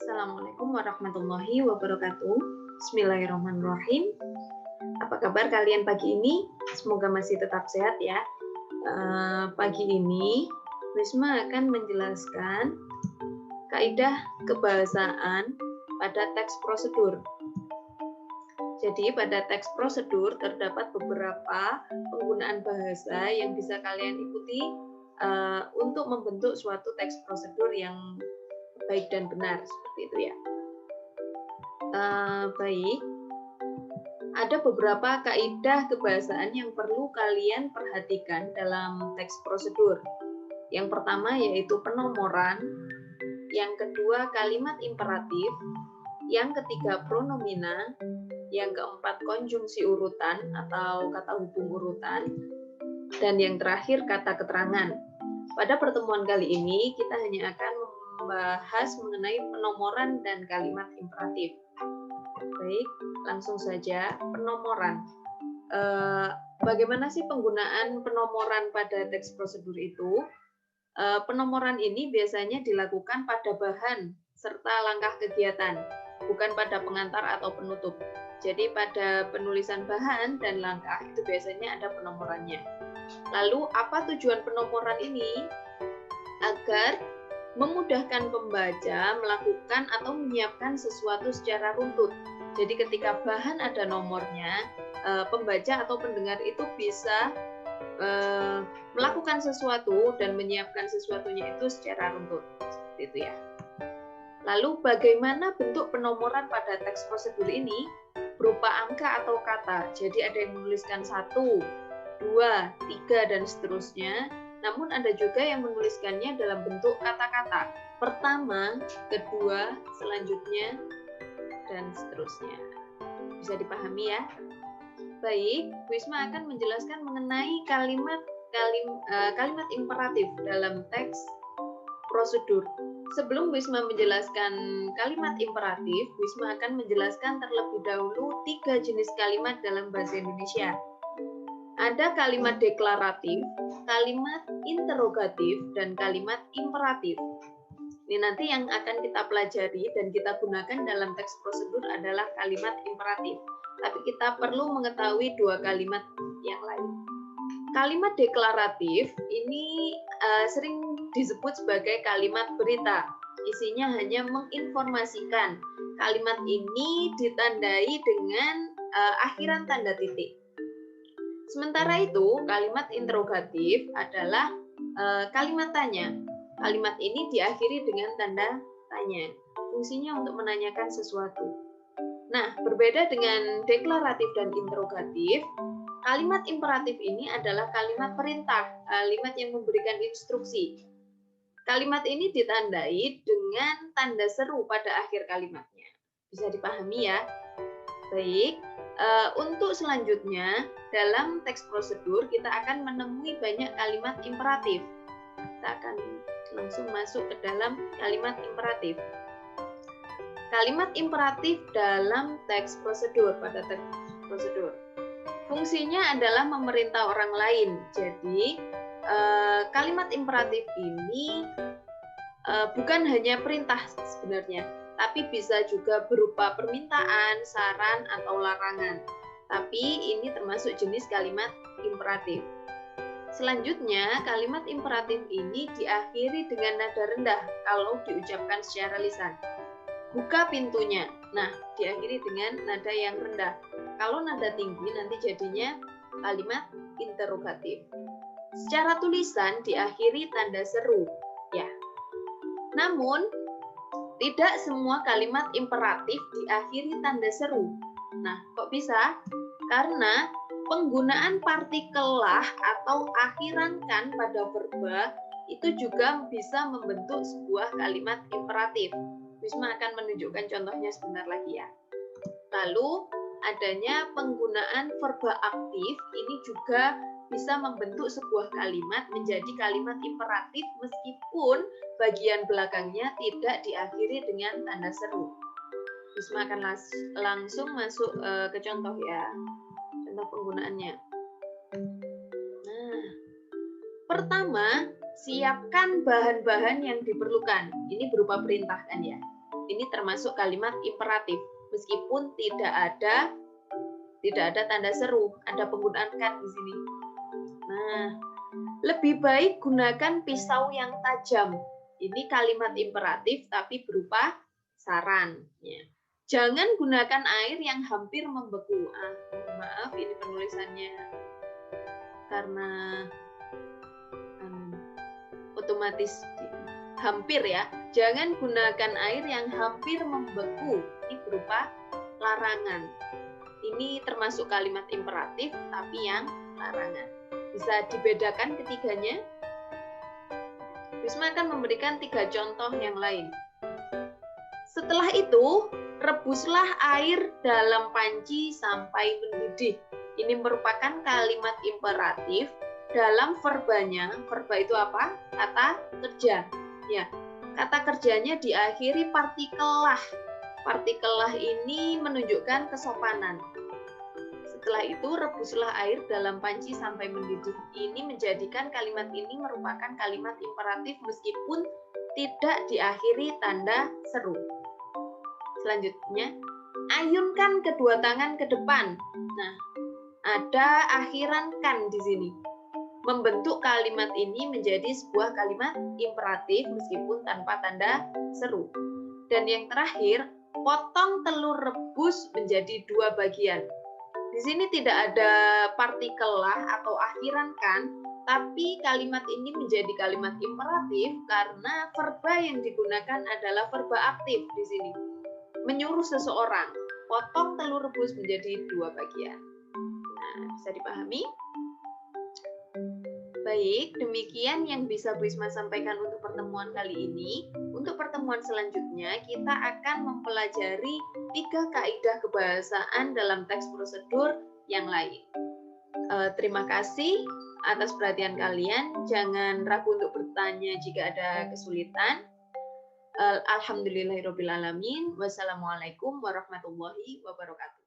Assalamualaikum warahmatullahi wabarakatuh. Bismillahirrahmanirrahim. Apa kabar kalian pagi ini? Semoga masih tetap sehat ya. Pagi ini Wisma akan menjelaskan kaidah kebahasaan pada teks prosedur. Jadi pada teks prosedur terdapat beberapa penggunaan bahasa yang bisa kalian ikuti untuk membentuk suatu teks prosedur yang baik dan benar, seperti itu ya. Baik, ada beberapa kaidah kebahasaan yang perlu kalian perhatikan dalam teks prosedur. Yang pertama yaitu penomoran, yang kedua kalimat imperatif, yang ketiga pronomina, yang keempat konjungsi urutan atau kata hubung urutan, dan yang terakhir kata keterangan. Pada pertemuan kali ini kita hanya akan membahas mengenai penomoran dan kalimat imperatif. Baik, langsung saja penomoran. Bagaimana sih penggunaan penomoran pada teks prosedur itu? Penomoran ini biasanya dilakukan pada bahan serta langkah kegiatan, bukan pada pengantar atau penutup. Jadi pada penulisan bahan dan langkah itu biasanya ada penomorannya. Lalu apa tujuan penomoran ini? Agar memudahkan pembaca melakukan atau menyiapkan sesuatu secara runtut. Jadi ketika bahan ada nomornya, pembaca atau pendengar itu bisa melakukan sesuatu dan menyiapkan sesuatunya itu secara runtut. Seperti itu ya. Lalu bagaimana bentuk penomoran pada teks prosedur ini? Berupa angka atau kata. Jadi ada yang menuliskan 1, 2, 3, dan seterusnya. Namun ada juga yang menuliskannya dalam bentuk kata-kata. Pertama, kedua, selanjutnya, dan seterusnya. Bisa dipahami ya? Baik, Wisma akan menjelaskan mengenai kalimat imperatif dalam teks prosedur. Sebelum Wisma menjelaskan kalimat imperatif, Wisma akan menjelaskan terlebih dahulu 3 jenis kalimat dalam bahasa Indonesia. Ada kalimat deklaratif, kalimat interrogatif, dan kalimat imperatif. Ini nanti yang akan kita pelajari dan kita gunakan dalam teks prosedur adalah kalimat imperatif. Tapi kita perlu mengetahui 2 kalimat yang lain. Kalimat deklaratif ini sering disebut sebagai kalimat berita. Isinya hanya menginformasikan. Kalimat ini ditandai dengan akhiran tanda titik. Sementara itu, kalimat interrogatif adalah kalimat tanya. Kalimat ini diakhiri dengan tanda tanya. Fungsinya untuk menanyakan sesuatu. Nah, berbeda dengan deklaratif dan interrogatif, kalimat imperatif ini adalah kalimat perintah, kalimat yang memberikan instruksi. Kalimat ini ditandai dengan tanda seru pada akhir kalimatnya. Bisa dipahami ya? Baik. Untuk selanjutnya, dalam teks prosedur kita akan menemui banyak kalimat imperatif. Kita akan langsung masuk ke dalam kalimat imperatif. Kalimat imperatif dalam teks prosedur pada teks prosedur. Fungsinya adalah memerintah orang lain. Jadi, kalimat imperatif ini bukan hanya perintah sebenarnya, tapi bisa juga berupa permintaan, saran, atau larangan. Tapi ini termasuk jenis kalimat imperatif. Selanjutnya, kalimat imperatif ini diakhiri dengan nada rendah kalau diucapkan secara lisan. Buka pintunya. Nah, diakhiri dengan nada yang rendah. Kalau nada tinggi nanti jadinya kalimat interrogatif. Secara tulisan diakhiri tanda seru. Ya. Namun, tidak semua kalimat imperatif diakhiri tanda seru. Nah, kok bisa? Karena penggunaan partikel lah atau akhiran kan pada verba itu juga bisa membentuk sebuah kalimat imperatif. Wisma akan menunjukkan contohnya sebentar lagi ya. Lalu, adanya penggunaan verba aktif ini juga bisa membentuk sebuah kalimat menjadi kalimat imperatif meskipun bagian belakangnya tidak diakhiri dengan tanda seru. Wisma akan langsung masuk ke contoh ya, contoh penggunaannya. Nah, pertama, siapkan bahan-bahan yang diperlukan. Ini berupa perintah kan ya. Ini termasuk kalimat imperatif meskipun tidak ada tanda seru, ada penggunaan kan di sini. Nah, lebih baik gunakan pisau yang tajam. Ini kalimat imperatif tapi berupa saran. Ya. Jangan gunakan air yang hampir membeku. Maaf, ini penulisannya karena otomatis hampir ya. Jangan gunakan air yang hampir membeku. Ini berupa larangan. Ini termasuk kalimat imperatif tapi yang larangan. Bisa dibedakan ketiganya? Risma akan memberikan 3 contoh yang lain. Setelah itu, rebuslah air dalam panci sampai mendidih. Ini merupakan kalimat imperatif dalam verbanya. Verba itu apa? Kata kerja. Ya, kata kerjanya diakhiri partikel lah. Partikel lah ini menunjukkan kesopanan. Setelah itu, rebuslah air dalam panci sampai mendidih. Ini menjadikan kalimat ini merupakan kalimat imperatif meskipun tidak diakhiri tanda seru. Selanjutnya, ayunkan kedua tangan ke depan. Nah, ada akhiran kan di sini. Membentuk kalimat ini menjadi sebuah kalimat imperatif meskipun tanpa tanda seru. Dan yang terakhir, potong telur rebus menjadi 2 bagian. Di sini tidak ada partikel lah atau akhiran kan, tapi kalimat ini menjadi kalimat imperatif karena verba yang digunakan adalah verba aktif di sini. Menyuruh seseorang, potong telur rebus menjadi 2 bagian. Nah, bisa dipahami? Baik, demikian yang bisa Bu Isma sampaikan untuk pertemuan kali ini. Untuk pertemuan selanjutnya, kita akan mempelajari 3 kaidah kebahasaan dalam teks prosedur yang lain. Terima kasih atas perhatian kalian. Jangan ragu untuk bertanya jika ada kesulitan. Alhamdulillahirrabbilalamin. Wassalamualaikum warahmatullahi wabarakatuh.